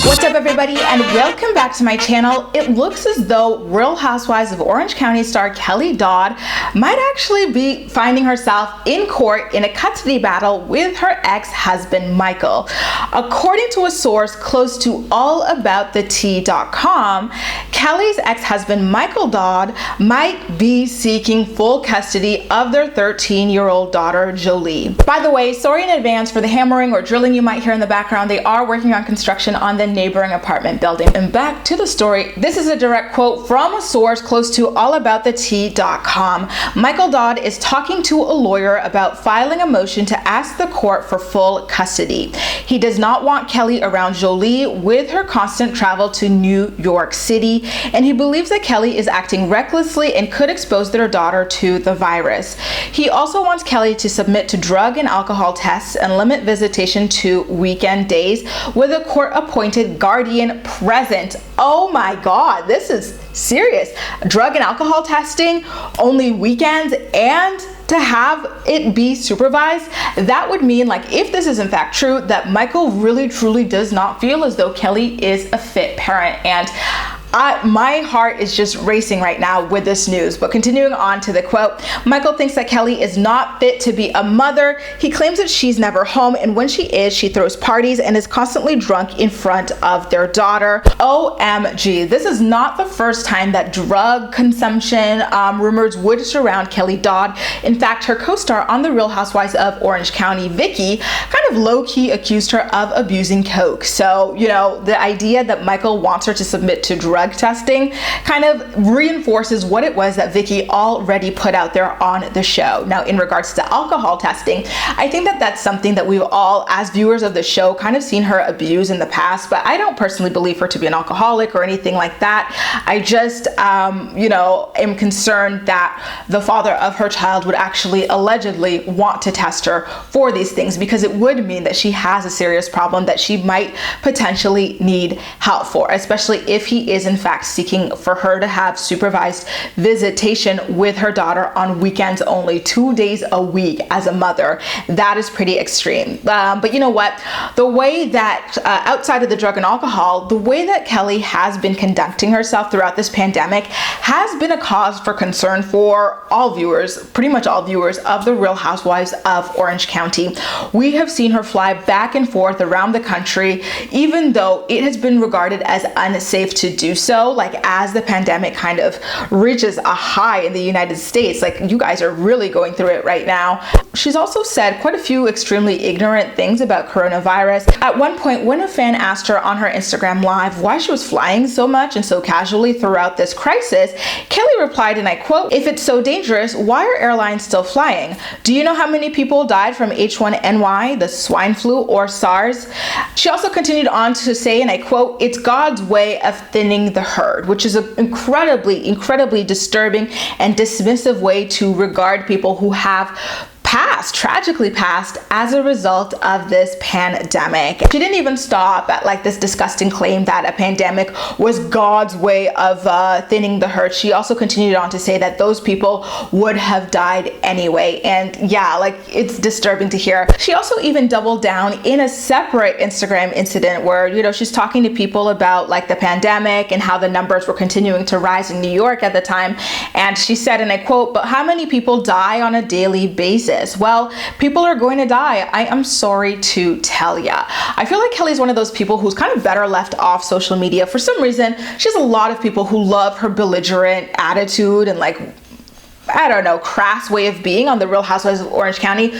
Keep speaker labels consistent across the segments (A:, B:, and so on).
A: What's up, everybody, and welcome back to my channel. It looks as though Real Housewives of Orange County star Kelly Dodd might actually be finding herself in court in a custody battle with her ex-husband Michael. According to a source close to allaboutthetea.com, Kelly's ex-husband Michael Dodd might be seeking full custody of their 13-year-old daughter Jolie. By the way, sorry in advance for the hammering or drilling you might hear in the background. They are working on construction on the neighboring apartment building. And back to the story. This is a direct quote from a source close to allaboutthetea.com. Michael Dodd is talking to a lawyer about filing a motion to ask the court for full custody. He does not want Kelly around Jolie with her constant travel to New York City, and he believes that Kelly is acting recklessly and could expose their daughter to the virus. He also wants Kelly to submit to drug and alcohol tests and limit visitation to weekend days with a court-appointed guardian present. Oh my God, this is serious. Drug and alcohol testing, only weekends, and to have it be supervised. That would mean, like, if this is in fact true, that Michael really truly does not feel as though Kelly is a fit parent. And my heart is just racing right now with this news. But continuing on to the quote, Michael thinks that Kelly is not fit to be a mother. He claims that she's never home, and when she is, she throws parties and is constantly drunk in front of their daughter. OMG, this is not the first time that drug consumption rumors would surround Kelly Dodd. In fact, her co-star on The Real Housewives of Orange County, Vicky, kind of low-key accused her of abusing coke. So, you know, the idea that Michael wants her to submit to drug testing kind of reinforces what it was that Vicky already put out there on the show. Now, in regards to alcohol testing, I think that that's something that we've all, as viewers of the show, kind of seen her abuse in the past, but I don't personally believe her to be an alcoholic or anything like that. I just, you know, am concerned that the father of her child would actually allegedly want to test her for these things, because it would mean that she has a serious problem that she might potentially need help for, especially if he is in fact seeking for her to have supervised visitation with her daughter on weekends only, 2 days a week as a mother. That is pretty extreme. But you know what? The way that outside of the drug and alcohol, the way that Kelly has been conducting herself throughout this pandemic has been a cause for concern for all viewers, pretty much all viewers of The Real Housewives of Orange County. We have seen her fly back and forth around the country, even though it has been regarded as unsafe to do so, like as the pandemic kind of reaches a high in the United States. Like, you guys are really going through it right now. She's also said quite a few extremely ignorant things about coronavirus. At one point, when a fan asked her on her Instagram live why she was flying so much and so casually throughout this crisis, Kelly replied, and I quote, "If it's so dangerous, why are airlines still flying? Do you know how many people died from H1N1, the swine flu, or SARS?" She also continued on to say, and I quote, "It's God's way of thinning the herd," which is an incredibly disturbing and dismissive way to regard people who have tragically passed as a result of this pandemic. She didn't even stop at like this disgusting claim that a pandemic was God's way of thinning the herd. She also continued on to say that those people would have died anyway. And yeah, like, it's disturbing to hear. She also even doubled down in a separate Instagram incident where, you know, she's talking to people about like the pandemic and how the numbers were continuing to rise in New York at the time. And she said, and I quote, "But how many people die on a daily basis?" Well, people are going to die. I am sorry to tell ya. I feel like Kelly's one of those people who's kind of better left off social media. For some reason, she has a lot of people who love her belligerent attitude and, like, I don't know, crass way of being on The Real Housewives of Orange County.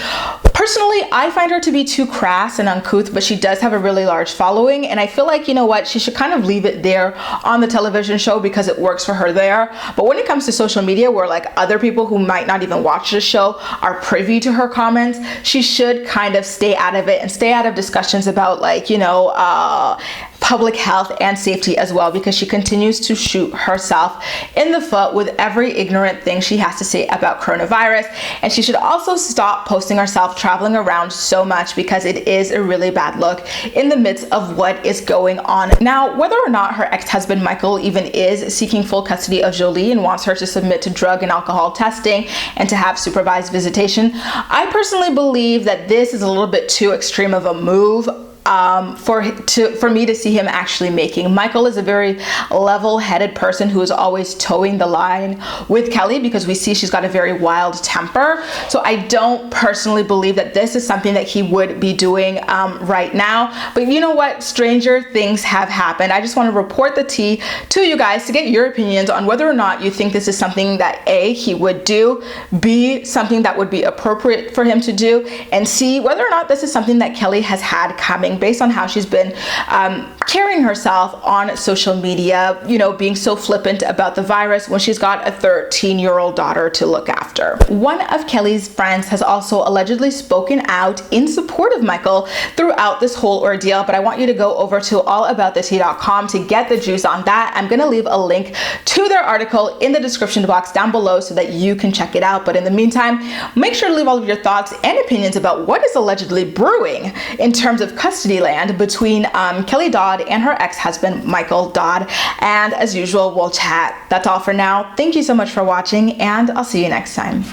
A: Personally, I find her to be too crass and uncouth, but she does have a really large following, and I feel like, you know what, she should kind of leave it there on the television show because it works for her there. But when it comes to social media, where like other people who might not even watch the show are privy to her comments, she should kind of stay out of it and stay out of discussions about, like, you know, public health and safety as well, because she continues to shoot herself in the foot with every ignorant thing she has to say about coronavirus. And she should also stop posting herself traveling around so much, because it is a really bad look in the midst of what is going on. Now, whether or not her ex-husband Michael even is seeking full custody of Jolie and wants her to submit to drug and alcohol testing and to have supervised visitation, I personally believe that this is a little bit too extreme of a move. for me to see him actually making. Michael is a very level-headed person who is always towing the line with Kelly because we see she's got a very wild temper. So I don't personally believe that this is something that he would be doing right now. But you know what? Stranger things have happened. I just want to report the tea to you guys to get your opinions on whether or not you think this is something that A, he would do, B, something that would be appropriate for him to do, and C, whether or not this is something that Kelly has had coming based on how she's been carrying herself on social media, you know, being so flippant about the virus when she's got a 13-year-old daughter to look after. One of Kelly's friends has also allegedly spoken out in support of Michael throughout this whole ordeal, but I want you to go over to allaboutthetea.com to get the juice on that. I'm going to leave a link to their article in the description box down below so that you can check it out. But in the meantime, make sure to leave all of your thoughts and opinions about what is allegedly brewing in terms of custody land between Kelly Dodd and her ex-husband Michael Dodd. And as usual, we'll chat. That's all for now. Thank you so much for watching, and I'll see you next time.